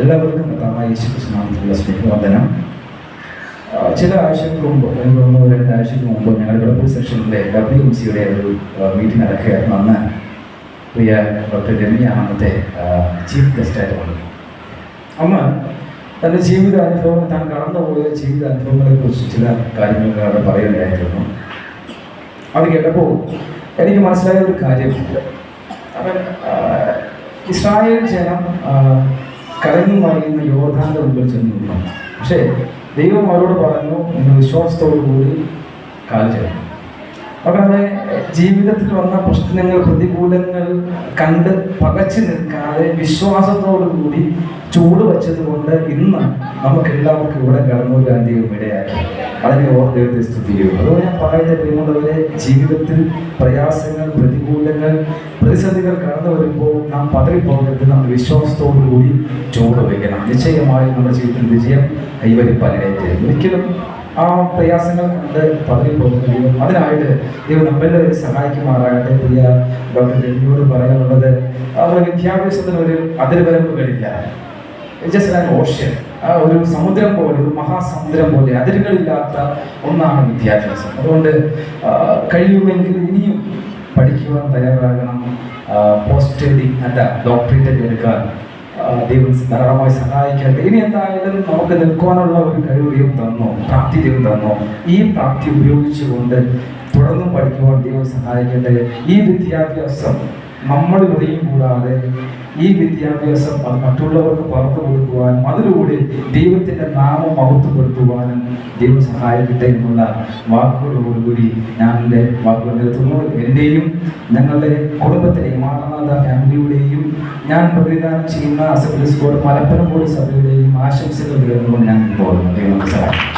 എല്ലാവർക്കും കർത്താവായ യേശുക്രിസ്തുവിനുള്ള സ്നേഹവന്ദനം. ചില ആഴ്ചകൾക്ക് മുമ്പ്, എനിക്ക് തോന്നുന്നു 2 ആഴ്ചയ്ക്ക് മുമ്പ്, ഞങ്ങളുടെ വെളുപ്പൂർ സെക്ഷനിലെ WMCയുടെ ഒരു മീറ്റിംഗ് നടക്കുകയായിരുന്നു. അന്ന് പ്രിയ ഡോക്ടർ രമ്യ അന്നത്തെ ചീഫ് ഗസ്റ്റായിട്ട് വന്നു. അന്ന് തൻ്റെ ജീവിതാനുഭവം, താൻ കടന്നുപോയ ജീവിതാനുഭവങ്ങളെക്കുറിച്ച് ചില കാര്യങ്ങൾ അവിടെ പറയുകയായിരുന്നു. അത് കേട്ടപ്പോൾ എനിക്ക് മനസ്സിലായ ഒരു കാര്യമുണ്ട്. അവൻ ഇസ്രായേൽ ജനം കലങ്ങി മറിയുന്ന യോർദാന്റെ മുമ്പിൽ ചെന്നു നിന്നു. പക്ഷേ ദൈവം അവരോട് പറഞ്ഞു, നിങ്ങൾ വിശ്വാസത്തോടു കൂടി കാൽ ചെയ്യണം. അവരുടെ ജീവിതത്തിൽ വന്ന പ്രശ്നങ്ങൾ, പ്രതികൂലങ്ങൾ കണ്ട് പകച്ചു നിൽക്കാതെ വിശ്വാസത്തോടു കൂടി ചൂട് വെച്ചതുകൊണ്ട് ഇന്ന് നമുക്കെല്ലാവർക്കും ഇവിടെ കടന്നു വരാൻ ദൈവം ഇടയാക്കി. അതിനെ ദൈവത്തെ സ്തുതിക്കുന്നു. അതുകൊണ്ട് ഞാൻ പറയുന്നത്, പ്രിയമുള്ളവരെ, ജീവിതത്തിൽ പ്രയാസങ്ങൾ, പ്രതികൂലങ്ങൾ, പ്രതിസന്ധികൾ കടന്നു വരുമ്പോൾ നാം പതറിപ്പോകരുത്. നമ്മൾ വിശ്വാസത്തോടു കൂടി ചൂട് വയ്ക്കണം. നിശ്ചയമായും നമ്മുടെ ജീവിതത്തിൽ വിജയം കൈവരിപ്പാനിടയിൽ ഒരിക്കലും ആ പ്രയാസങ്ങൾ കണ്ട് പതറിപ്പോകുന്നതിനും അതിനായിട്ട് ദൈവം നമ്മളെല്ലാവരും സഹായിക്കുമാറാകട്ടെ. പ്രിയ ഡോക്ടർ രമ്യയോട് പറയാനുള്ളത്, അവരുടെ വിദ്യാഭ്യാസത്തിന് ഒരു അതിർവരമ്പുകളില്ല. ഓഷ്യൻ, ഒരു സമുദ്രം പോലെ, ഒരു മഹാസമുദ്രം പോലെ അതിരുകളില്ലാത്ത ഒന്നാണ് വിദ്യാഭ്യാസം. അതുകൊണ്ട് കഴിയുമെങ്കിൽ ഇനിയും പഠിക്കുവാൻ തയ്യാറാകണം. പോസ്റ്റ് സ്റ്റഡി അല്ല, ഡോക്ടറേറ്റ് എടുക്കാൻ ദൈവം ധാരാളമായി സഹായിക്കട്ടെ. ഇനി എന്തായാലും നമുക്ക് നിൽക്കുവാനുള്ള ഒരു കഴിവ് ദൈവം തന്നോ, പ്രാപ്തി ദൈവം തന്നോ, ഈ പ്രാപ്തി ഉപയോഗിച്ചുകൊണ്ട് തുടർന്നും പഠിക്കുവാൻ ദൈവം സഹായിക്കട്ടെ. ഈ വിദ്യാഭ്യാസം നമ്മളിൽ ഒതുങ്ങി കൂടാതെ ഈ വിദ്യാഭ്യാസം അത് മറ്റുള്ളവർക്ക് പകർന്നു കൊടുക്കുവാനും അതിലൂടെ ദൈവത്തിൻ്റെ നാമം മഹത്വപ്പെടുത്തുവാനും ദൈവം സഹായിക്കട്ടെ എന്നുള്ള വാക്കുകളോടുകൂടി ഞാൻ എൻ്റെ വാക്കുകൾ നിർത്തുന്നു. എൻ്റെയും ഞങ്ങളുടെ കുടുംബത്തിലെയും മാറനാഥ ഫാമിലിയുടെയും ഞാൻ പ്രതിദാനം ചെയ്യുന്ന അസംബ്ലീസ് ബോർഡ് മലപ്പുറം ബോർഡ് സഭയുടെയും ആശംസകൾ നേർന്നുകൊണ്ട് ഞാൻ പോകുന്നു. ദൈവം സഹായിക്കും.